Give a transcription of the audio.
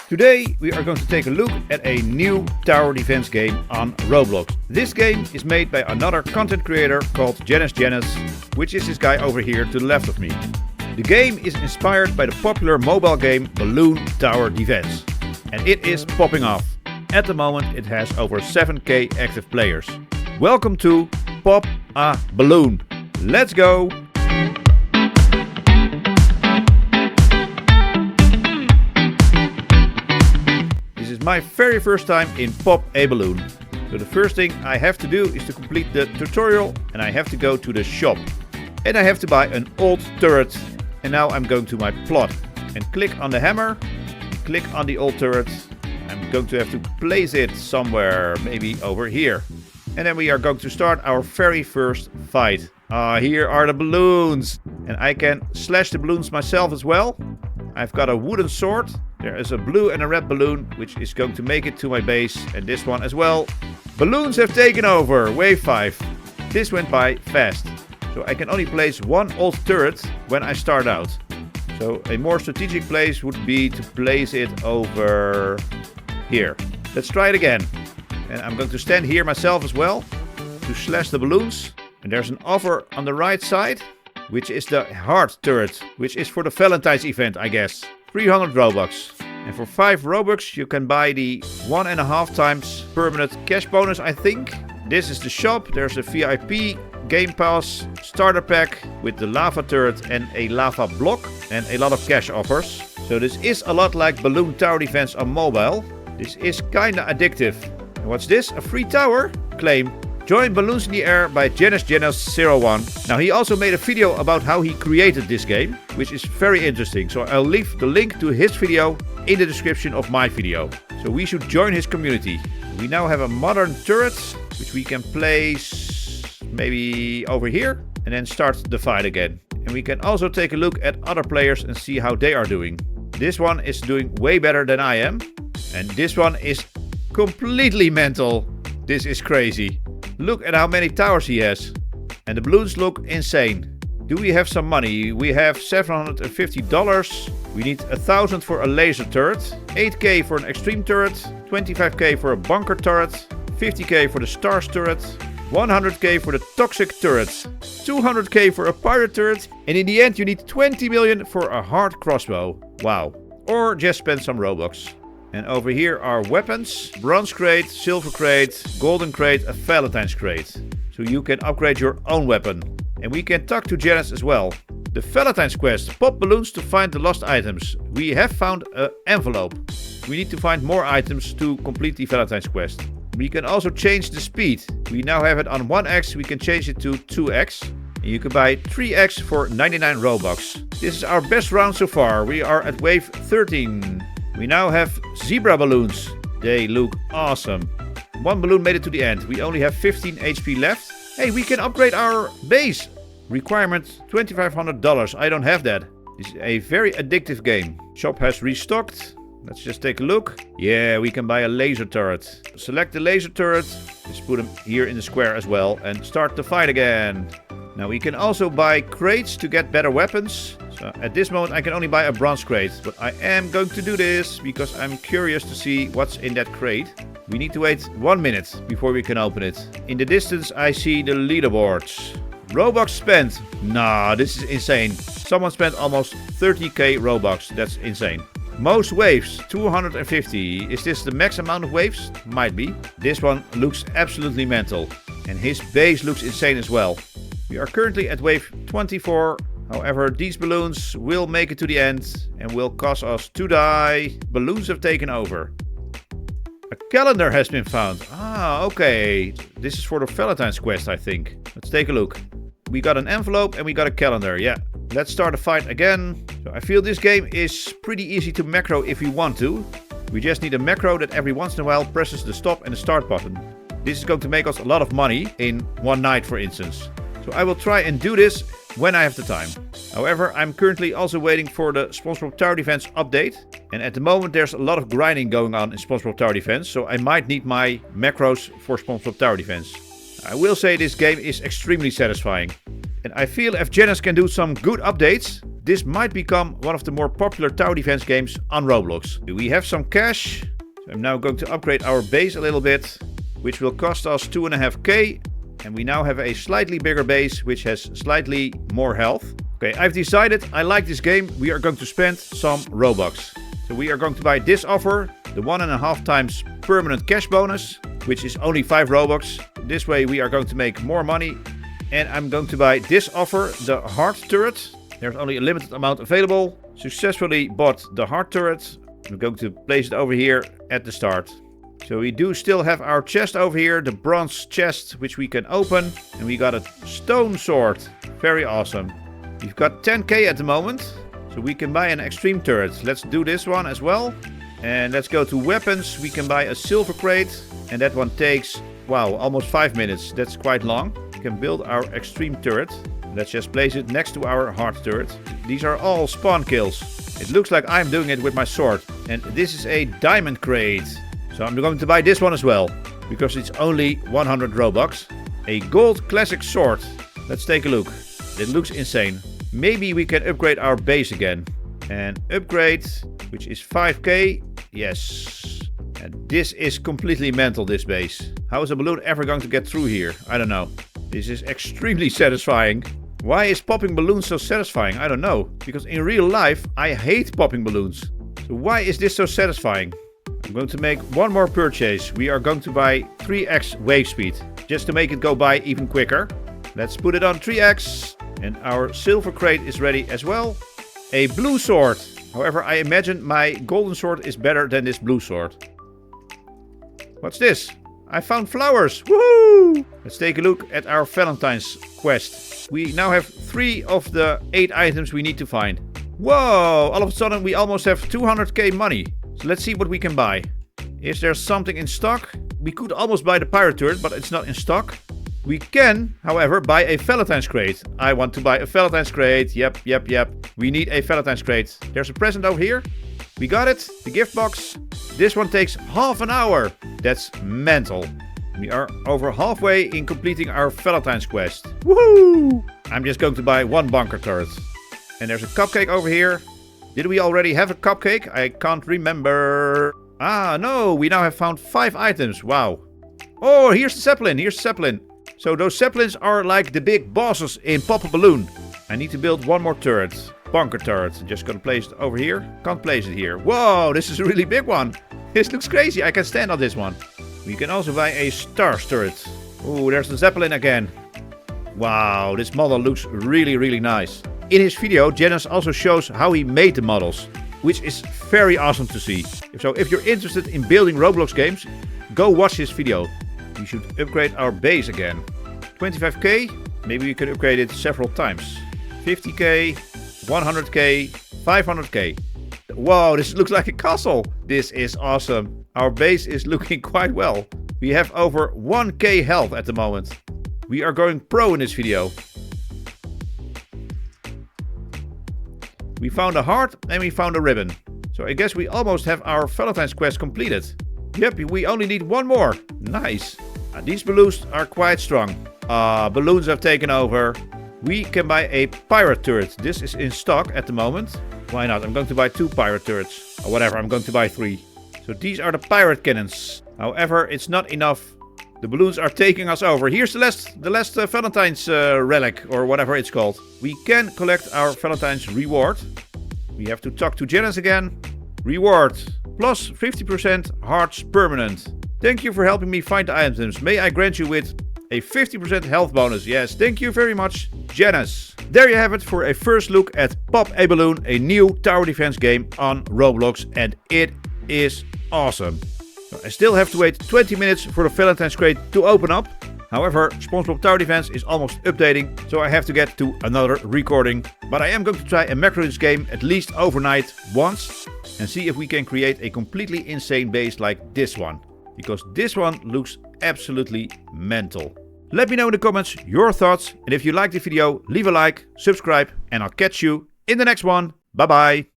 Today we are going to take a look at a new tower defense game on Roblox. This game is made by another content creator called Janis, which is this guy over here to the left of me. The game is inspired by the popular mobile game Ballloon Tower Defense, and it is popping off. At the moment it has over 7k active players. Welcome to Pop a Balloon. Let's go! This is my very first time in Pop a Balloon. So the first thing I have to do is to complete the tutorial, and I have to go to the shop. And I have to buy an old turret. And now I'm going to my plot and click on the hammer, click on the old turret. I'm going to have to place it somewhere, maybe over here. And then we are going to start our very first fight. Here are the balloons. And I can slash the balloons myself as well. I've got a wooden sword. There is a blue and a red balloon, which is going to make it to my base. And this one as well. Balloons have taken over. Wave 5. This went by fast. So I can only place one old turret when I start out. So a more strategic place would be to place it over here. Let's try it again. And I'm going to stand here myself as well to slash the balloons. And there's an offer on the right side, which is the hard turret, which is for the Valentine's event, I guess. 300 Robux. And for 5 Robux you can buy the 1.5 times permanent cash bonus, I think. This is the shop. There's a VIP Game Pass starter pack with the lava turret and a lava block and a lot of cash offers. So this is a lot like Ballloon Tower Defense on mobile. This is kinda addictive. And what's this? A free tower? Claim. Join Balloons in the Air by Janis01. Now he also made a video about how he created this game, which is very interesting. So I'll leave the link to his video in the description of my video. So we should join his community. We now have a modern turret, which we can place maybe over here and then start the fight again. And we can also take a look at other players and see how they are doing. This one is doing way better than I am. And this one is completely mental. This is crazy. Look at how many towers he has. And the balloons look insane. Do we have some money? We have $750. We need 1,000 for a laser turret, 8k for an extreme turret, 25k for a bunker turret, 50k for the stars turret, 100k for the toxic turret, 200k for a pirate turret, and in the end you need 20 million for a hard crossbow. Wow. Or just spend some Robux. And over here are weapons, bronze crate, silver crate, golden crate, a Valentine's crate. So you can upgrade your own weapon. And we can talk to Janis as well. The Valentine's quest, pop balloons to find the lost items. We have found an envelope. We need to find more items to complete the Valentine's quest. We can also change the speed. We now have it on 1x, we can change it to 2x. And you can buy 3x for 99 Robux. This is our best round so far. We are at wave 13. We now have zebra balloons. They look awesome. One balloon made it to the end. We only have 15 HP left. Hey, we can upgrade our base. Requirement $2,500. I don't have that. This is a very addictive game. Shop has restocked. Let's just take a look. Yeah, we can buy a laser turret. Select the laser turret. Let's put them here in the square as well and start the fight again. Now we can also buy crates to get better weapons. So at this moment I can only buy a bronze crate. But I am going to do this because I'm curious to see what's in that crate. We need to wait 1 minute before we can open it. In the distance I see the leaderboards. Robux spent. Nah, this is insane. Someone spent almost 30k Robux. That's insane. Most waves, 250. Is this the max amount of waves? Might be. This one looks absolutely mental. And his base looks insane as well. We are currently at wave 24. However, these balloons will make it to the end and will cause us to die. Balloons have taken over. A calendar has been found. Okay. This is for the Valentine's quest, I think. Let's take a look. We got an envelope and we got a calendar. Yeah. Let's start a fight again. So I feel this game is pretty easy to macro if we want to. We just need a macro that every once in a while presses the stop and the start button. This is going to make us a lot of money in one night, for instance. So I will try and do this when I have the time. However, I'm currently also waiting for the SpongeBob Tower Defense update. And at the moment there's a lot of grinding going on in SpongeBob Tower Defense. So I might need my macros for SpongeBob Tower Defense. I will say this game is extremely satisfying. And I feel if Janis can do some good updates, this might become one of the more popular tower defense games on Roblox. We have some cash. So I'm now going to upgrade our base a little bit, which will cost us 2.5k. And we now have a slightly bigger base, which has slightly more health. Okay, I've decided I like this game. We are going to spend some Robux. So we are going to buy this offer, the 1.5 times permanent cash bonus, which is only 5 Robux. This way we are going to make more money. And I'm going to buy this offer, the heart turret. There's only a limited amount available. Successfully bought the heart turret. I'm going to place it over here at the start. So we do still have our chest over here, the bronze chest, which we can open. And we got a stone sword. Very awesome. We've got 10k at the moment. So we can buy an extreme turret. Let's do this one as well. And let's go to weapons. We can buy a silver crate. And that one takes, wow, almost 5 minutes. That's quite long. We can build our extreme turret. Let's just place it next to our heart turret. These are all spawn kills. It looks like I'm doing it with my sword. And this is a diamond crate. So I'm going to buy this one as well, because it's only 100 Robux. A gold classic sword. Let's take a look. It looks insane. Maybe we can upgrade our base again. And upgrade, which is 5k. Yes. And this is completely mental, this base. How is a balloon ever going to get through here? I don't know. This is extremely satisfying. Why is popping balloons so satisfying? I don't know. Because in real life, I hate popping balloons. So why is this so satisfying? I'm going to make one more purchase. We are going to buy 3x wave speed, just to make it go by even quicker. Let's put it on 3x. And our silver crate is ready as well. A blue sword. However, I imagine my golden sword is better than this blue sword. What's this? I found flowers. Woohoo! Let's take a look at our Valentine's quest. We now have 3 of the 8 items we need to find. Whoa! All of a sudden we almost have 200k money. So let's see what we can buy. Is there something in stock? We could almost buy the pirate turret, but it's not in stock. We can, however, buy a Valentine's crate. I want to buy a Valentine's crate. Yep. We need a Valentine's crate. There's a present over here. We got it. The gift box. This one takes half an hour. That's mental. We are over halfway in completing our Valentine's quest. Woohoo! I'm just going to buy 1 bunker turret. And there's a cupcake over here. Did we already have a cupcake? I can't remember. Ah, no. We now have found 5 items. Wow. Oh, here's the Zeppelin. Here's the Zeppelin. So those Zeppelins are like the big bosses in Pop a Balloon. I need to build 1 more turret. Bunker turret. Just gonna place it over here. Can't place it here. Whoa, this is a really big one. This looks crazy. I can stand on this one. We can also buy a star turret. Oh, there's the Zeppelin again. Wow, this model looks really nice. In his video, Janis also shows how he made the models, which is very awesome to see. So if you're interested in building Roblox games, go watch his video. We should upgrade our base again. 25k, maybe we could upgrade it several times. 50k, 100k, 500k. Whoa, this looks like a castle. This is awesome. Our base is looking quite well. We have over 1k health at the moment. We are going pro in this video. We found a heart and we found a ribbon. So I guess we almost have our Valentine's quest completed. Yep, we only need 1 more. Nice. These balloons are quite strong. Balloons have taken over. We can buy a pirate turret. This is in stock at the moment. Why not? I'm going to buy 2 pirate turrets. Or whatever, I'm going to buy 3. So these are the pirate cannons. However, it's not enough. The balloons are taking us over. Here's the last Valentine's relic, or whatever it's called. We can collect our Valentine's reward. We have to talk to Janis again. Reward. Plus 50% hearts permanent. Thank you for helping me find the items. May I grant you with a 50% health bonus. Yes, thank you very much, Janis. There you have it for a first look at Pop a Balloon, a new tower defense game on Roblox. And it is awesome. I still have to wait 20 minutes for the Valentine's crate to open up. However, SpongeBob Tower Defense is almost updating, so I have to get to another recording. But I am going to try and macro this game at least overnight once and see if we can create a completely insane base like this one. Because this one looks absolutely mental. Let me know in the comments your thoughts, and if you liked the video, leave a like, subscribe, and I'll catch you in the next one. Bye bye.